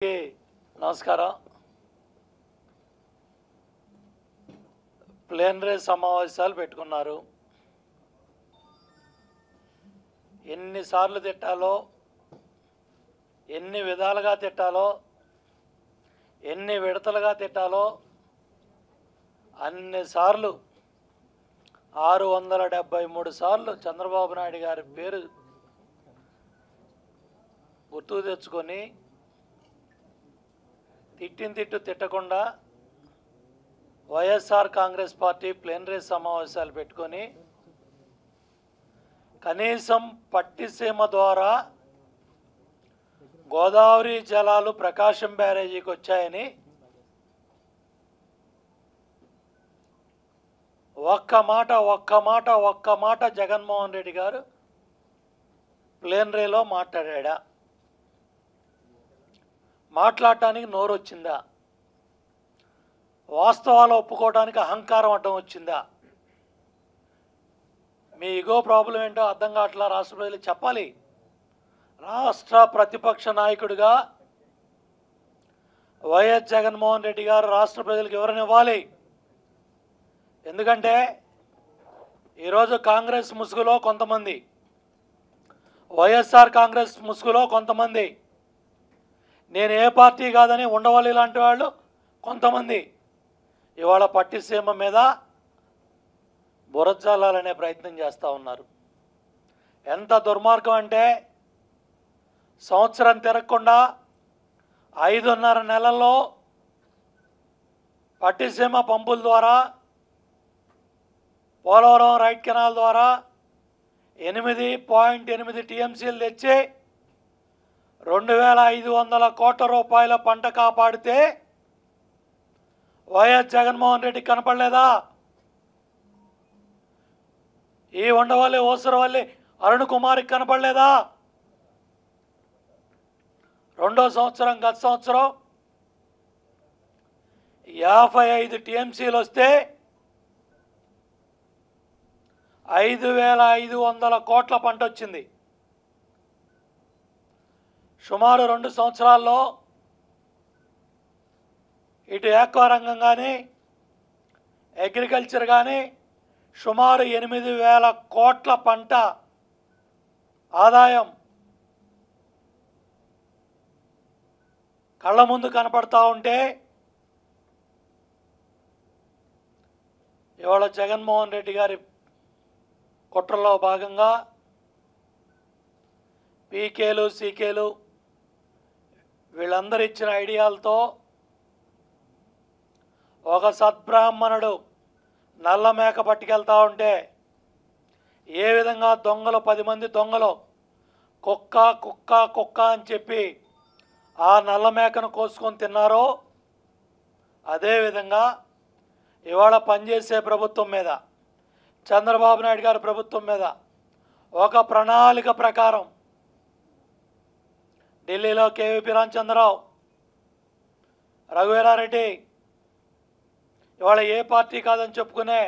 నమస్కారం. ప్లేనరీ సమావేశాలు పెట్టుకున్నారు. ఎన్నిసార్లు తిట్టాలో, ఎన్ని విధాలుగా తిట్టాలో, ఎన్ని విడతలుగా తిట్టాలో అన్నిసార్లు 673 సార్లు చంద్రబాబు నాయుడు గారి పేరు గుర్తుకు తెచ్చుకొని తిట్టు తిట్టకుండా వైఎస్ఆర్ కాంగ్రెస్ పార్టీ ప్లేనరీ సమావేశాలు పెట్టుకొని కనీసం పట్టిసీమ ద్వారా గోదావరి జలాలు ప్రకాశం బ్యారేజీకి వచ్చాయని ఒక్క మాట జగన్మోహన్ రెడ్డి గారు ప్లేనరీలో మాట్లాడా? మాట్లాడటానికి నోరు వచ్చిందా? వాస్తవాలు ఒప్పుకోవడానికి అహంకారం అడ్డం వచ్చిందా? మీ ఈగో ప్రాబ్లం ఏంటో అర్థం కావట్లా. రాష్ట్ర ప్రజలకు చెప్పాలి. రాష్ట్ర ప్రతిపక్ష నాయకుడిగా వైఎస్ జగన్మోహన్ రెడ్డి గారు రాష్ట్ర ప్రజలకు వివరణివ్వాలి. ఎందుకంటే ఈరోజు కాంగ్రెస్ ముసుగులో కొంతమంది, వైఎస్ఆర్ కాంగ్రెస్ ముసుగులో కొంతమంది, నేను ఏ పార్టీ కాదని ఉండవాలి లాంటి వాళ్ళు కొంతమంది ఇవాళ పట్టిసీమ మీద బురజల్లాలనే ప్రయత్నం చేస్తూ ఉన్నారు. ఎంత దుర్మార్గం అంటే సంవత్సరం తిరగకుండా 5.5 నెలల్లో పట్టిసీమ పంపుల ద్వారా, పోలవరం రైట్ కెనాల్ ద్వారా 8.8 టీఎంసీలు తెచ్చి 2,500 కోట్ల రూపాయల పంట కాపాడితే వైఎస్ జగన్మోహన్ రెడ్డి కనపడలేదా? ఈ ఉండవల్లి ఓసరవల్లి అరుణ్ కుమార్కి కనపడలేదా? రెండో సంవత్సరం, గత సంవత్సరం 55 టీఎంసీలు వస్తే 5,500 కోట్ల పంట వచ్చింది. సుమారు 2 సంవత్సరాల్లో ఇటు ఆక్వా రంగం కానీ, అగ్రికల్చర్ కానీ సుమారు 8,000 కోట్ల పంట ఆదాయం కళ్ళ ముందు కనపడతా ఉంటే ఇవాళ జగన్మోహన్ రెడ్డి గారి కుట్రలో భాగంగా పీకేలు, సీకేలు వీళ్ళందరూ ఇచ్చిన ఐడియాలతో ఒక సద్బ్రాహ్మణుడు నల్ల మేక పట్టుకెళ్తా ఉంటే ఏ విధంగా దొంగలు 10 మంది దొంగలు కుక్క అని చెప్పి ఆ నల్ల మేకను కోసుకొని తిన్నారో అదేవిధంగా ఇవాళ పనిచేసే ప్రభుత్వం మీద, చంద్రబాబు నాయుడు గారి ప్రభుత్వం మీద ఒక ప్రణాళిక ప్రకారం ఢిల్లీలో కేవీపీ రామచంద్రరావు, రఘువీరారెడ్డి, ఇవాళ ఏ పార్టీ కాదని చెప్పుకునే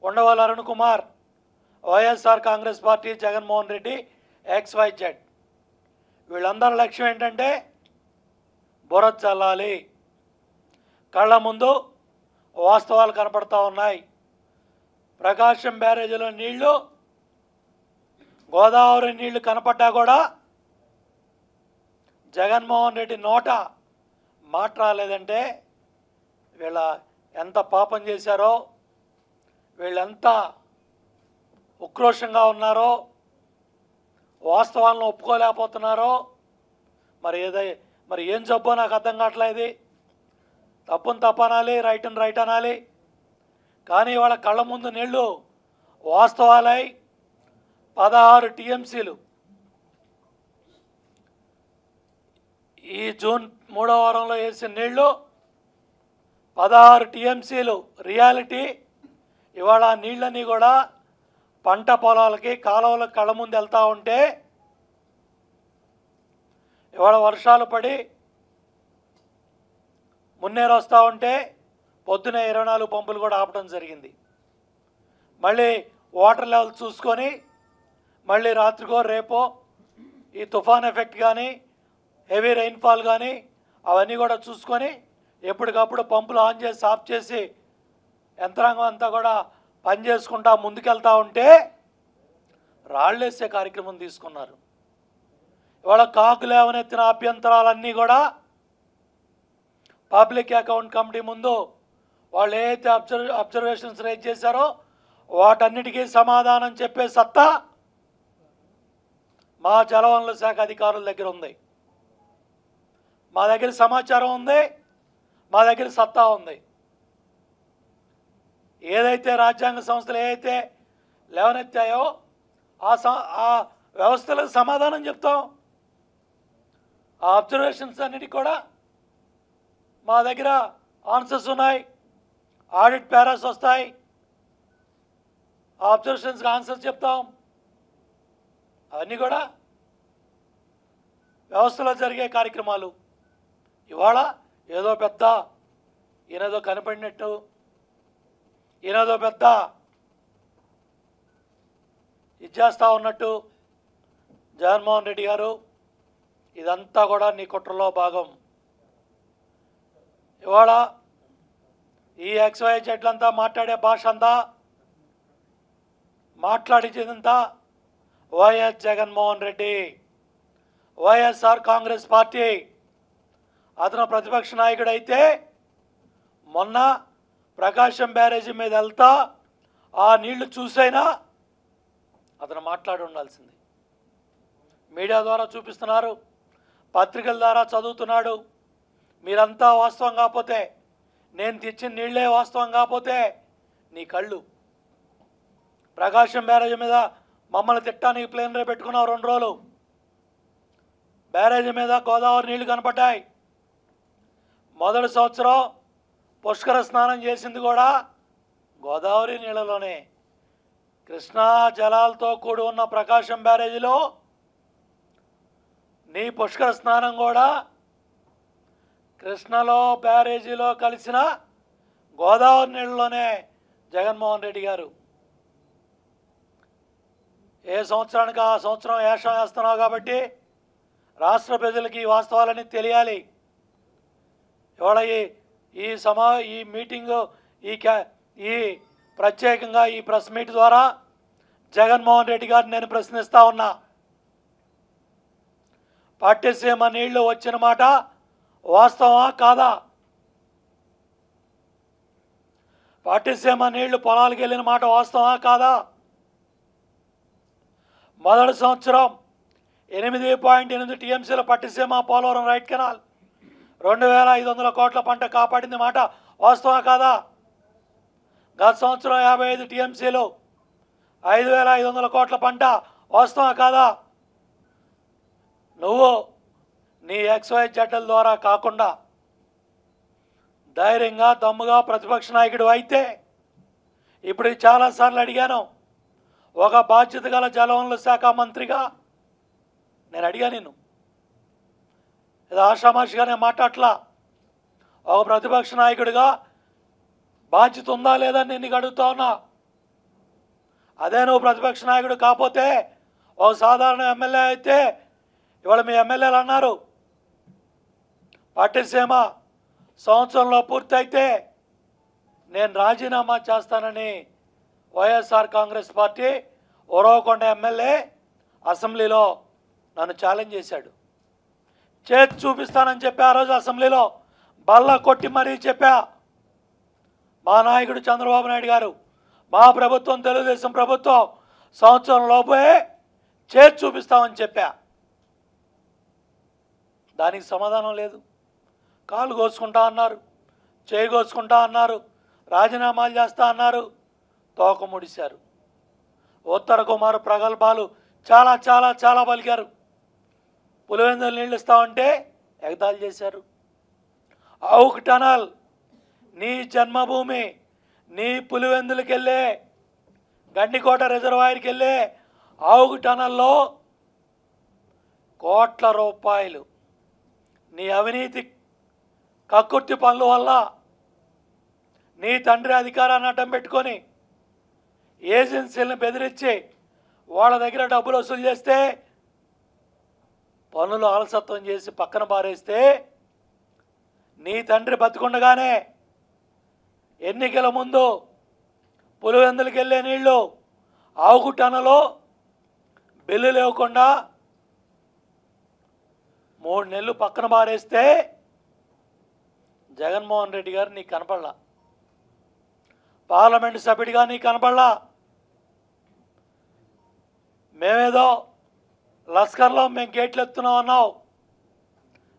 ఉండవల్లి అరుణ్ కుమార్, వైఎస్ఆర్ కాంగ్రెస్ పార్టీ, జగన్మోహన్ రెడ్డి, XYZ వీళ్ళందరి లక్ష్యం ఏంటంటే బురద చల్లాలి. కళ్ళ ముందు వాస్తవాలు కనపడతా ఉన్నాయి. ప్రకాశం బ్యారేజీలో నీళ్లు, గోదావరి నీళ్లు కనపడ్డా కూడా జగన్మోహన్ రెడ్డి నోట మాట రాలేదంటే వీళ్ళ ఎంత పాపం చేశారో, వీళ్ళెంత ఉక్రోషంగా ఉన్నారో, వాస్తవాలను ఒప్పుకోలేకపోతున్నారో. మరి ఏం జబ్బో నాకు అర్థం కావట్లేదు. తప్పును తప్పు అనాలి, రైట్ని రైట్ అనాలి. కానీ వాళ్ళ కళ్ళ ముందు నీళ్లు వాస్తవాలై 16 టీఎంసీలు ఈ జూన్ 3వ వారంలో వేసిన నీళ్లు 16 టీఎంసీలు రియాలిటీ. ఇవాళ నీళ్ళని కూడా పంట పొలాలకి, కాలువలకు కళ్ళ ముందు వెళ్తూ ఉంటే ఇవాళ వర్షాలు పడి మున్నేరు వస్తూ ఉంటే పొద్దునే 24 పంపులు కూడా ఆపడం జరిగింది. మళ్ళీ వాటర్ లెవెల్ చూసుకొని మళ్ళీ రాత్రికో రేపో ఈ తుఫాన్ ఎఫెక్ట్ కానీ, హెవీ రైన్ఫాల్ కానీ అవన్నీ కూడా చూసుకొని ఎప్పటికప్పుడు పంపులు ఆన్ చేసి ఆఫ్ చేసి యంత్రాంగం అంతా కూడా పని చేసుకుంటా ముందుకెళ్తూ ఉంటే రాళ్ళేసే కార్యక్రమం తీసుకున్నారు. ఇవాళ కాకు లేవనెత్తిన అభ్యంతరాలన్నీ కూడా పబ్లిక్ అకౌంట్ కమిటీ ముందు వాళ్ళు ఏదైతే అబ్జర్వేషన్స్ రేజ్ చేశారో వాటన్నిటికీ సమాధానం చెప్పే సత్తా మా జలవనరుల శాఖ అధికారుల దగ్గర ఉంది. మా దగ్గర సమాచారం ఉంది, మా దగ్గర సత్తా ఉంది. ఏదైతే రాజ్యాంగ సంస్థలు ఏదైతే లేవనెత్తాయో ఆ వ్యవస్థలకు సమాధానం చెప్తాం. ఆ అబ్జర్వేషన్స్ అన్నిటికీ కూడా మా దగ్గర ఆన్సర్స్ ఉన్నాయి, ఆడిట్ ప్యారాస్ వస్తాయి, ఆ అబ్జర్వేషన్స్కి ఆన్సర్స్ చెప్తాం. అవన్నీ కూడా వ్యవస్థలో జరిగే కార్యక్రమాలు. ఇవాళ ఏదో పెద్ద ఈయనదో కనపడినట్టు, ఈయనదో పెద్ద ఇది చేస్తూ ఉన్నట్టు జగన్మోహన్ రెడ్డి గారు, ఇదంతా కూడా నీ కుట్రలో భాగం. ఇవాళ ఈ XYZ మాట్లాడే భాష అంతా మాట్లాడించేదంతా వైఎస్ జగన్మోహన్ రెడ్డి, వైఎస్ఆర్ కాంగ్రెస్ పార్టీ. అతను ప్రతిపక్ష నాయకుడు అయితే మొన్న ప్రకాశం బ్యారేజీ మీద వెళ్తా ఆ నీళ్లు చూసైనా అతను మాట్లాడి ఉండాల్సింది. మీడియా ద్వారా చూపిస్తున్నారు, పత్రికల ద్వారా చదువుతున్నాడు. మీరంతా వాస్తవం కాకపోతే, నేను తెచ్చిన నీళ్లే వాస్తవం కాకపోతే నీ కళ్ళు. ప్రకాశం బ్యారేజీ మీద మమ్మల్ని తిట్టడానికి ప్లేన్ రే పెట్టుకున్నావు 2 రోజులు. బ్యారేజీ మీద గోదావరి నీళ్లు కనపడ్డాయి. మొదటి సంవత్సరం పుష్కర స్నానం చేసింది కూడా గోదావరి నీళ్ళలోనే. కృష్ణా జలాలతో కూడి ఉన్న ప్రకాశం బ్యారేజీలో నీ పుష్కర స్నానం కూడా కృష్ణలో బ్యారేజీలో కలిసిన గోదావరి నీళ్ళలోనే. జగన్మోహన్ రెడ్డి గారు ఏ సంవత్సరానికి ఆ సంవత్సరం వేషం వేస్తున్నావు కాబట్టి రాష్ట్ర ప్రజలకి ఈ వాస్తవాలని తెలియాలి. ఇవాళ ఈ మీటింగు ఈ ప్రత్యేకంగా ఈ ప్రెస్ మీట్ ద్వారా జగన్మోహన్ రెడ్డి గారిని నేను ప్రశ్నిస్తూ ఉన్నా. పట్టిసీమ నీళ్లు వచ్చిన మాట వాస్తవమా కాదా? పట్టిసీమ నీళ్లు పొలాలకు వెళ్ళిన మాట వాస్తవమా కాదా? మొదటి సంవత్సరం 8.8 టీఎంసీల పట్టిసీమ పోలవరం రైట్ కెనాల్ 2500 కోట్ల పంట కాపాడింది మాట వాస్తవమా కాదా? గత సంవత్సరం 55 టీఎంసీలు 5500 కోట్ల పంట వాస్తవమా కాదా? నువ్వు నీ XYZ ద్వారా కాకుండా ధైర్యంగా దమ్ముగా ప్రతిపక్ష నాయకుడు అయితే, ఇప్పుడు చాలాసార్లు అడిగాను, ఒక బాధ్యత గల జలవనరుల శాఖ మంత్రిగా నేను అడిగా, నేను ఇది ఆషామాషిగానే మాట్లాడలా. ఒక ప్రతిపక్ష నాయకుడిగా బాధ్యత ఉందా లేదా నేను నీకు అడుగుతా ఉన్నా. అదే నువ్వు ప్రతిపక్ష నాయకుడు కాకపోతే ఒక సాధారణ ఎమ్మెల్యే అయితే, ఇవాళ మీ ఎమ్మెల్యేలు అన్నారు పట్టిసీమ సంవత్సరంలో పూర్తయితే నేను రాజీనామా చేస్తానని వైఎస్ఆర్ కాంగ్రెస్ పార్టీ ఉరవకొండ ఎమ్మెల్యే అసెంబ్లీలో నన్ను ఛాలెంజ్ చేశాడు. చేతి చూపిస్తానని చెప్పి ఆ రోజు అసెంబ్లీలో బల్ల కొట్టి మరీ చెప్పా. మా నాయకుడు చంద్రబాబు నాయుడు గారు, మా ప్రభుత్వం తెలుగుదేశం ప్రభుత్వం సంవత్సరం లోపే చేతి చూపిస్తామని చెప్పా. దానికి సమాధానం లేదు. కాలు కోసుకుంటా అన్నారు, చేయి కోసుకుంటా అన్నారు, రాజీనామాలు చేస్తా అన్నారు, తోక ముడిశారు. ఉత్తర కుమారు ప్రగల్భాలు చాలా చాలా చాలా పలికారు. పులివెందులు నీళ్ళు ఇస్తామంటే ఎగతాళి చేశారు. అవుకు టనల్ నీ జన్మభూమి, నీ పులివెందులకి వెళ్ళే గండికోట రిజర్వాయర్కి వెళ్ళే అవుకు టనల్లో కోట్ల రూపాయలు నీ అవినీతి కక్కుర్తి పనుల వల్ల నీ తండ్రి అధికారాన్ని అడ్డం పెట్టుకొని ఏజెన్సీలను బెదిరించి వాళ్ళ దగ్గర డబ్బులు వసూలు చేస్తే, పనులు ఆలసత్వం చేసి పక్కన పారేస్తే నీ తండ్రి బతికుండగానే ఎన్నికల ముందు పులివెందులకు వెళ్ళే నీళ్లు ఆవుగుట్టనలో బిల్లు లేకుండా 3 నెలలు పక్కన బారేస్తే జగన్మోహన్ రెడ్డి గారు నీకు కనపడలా, పార్లమెంటు సభ్యుడిగా నీకు కనపడలా. మేమేదో లస్కర్లో మేము గేట్లు ఎత్తున్నాం అన్నావు,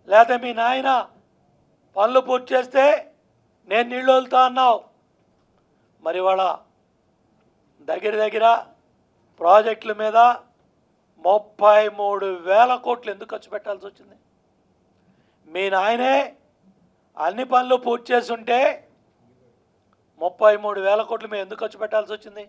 లేకపోతే మీ నాయన పనులు పూర్తి చేస్తే నేను నీళ్ళు వదులుతా అన్నావు. మరి వాళ్ళ దగ్గర ప్రాజెక్టుల మీద 33,000 కోట్లు ఎందుకు ఖర్చు పెట్టాల్సి వచ్చింది? మీ నాయనే అన్ని పనులు పూర్తి చేసి ఉంటే 33,000 కోట్లు మేము ఎందుకు ఖర్చు పెట్టాల్సి వచ్చింది?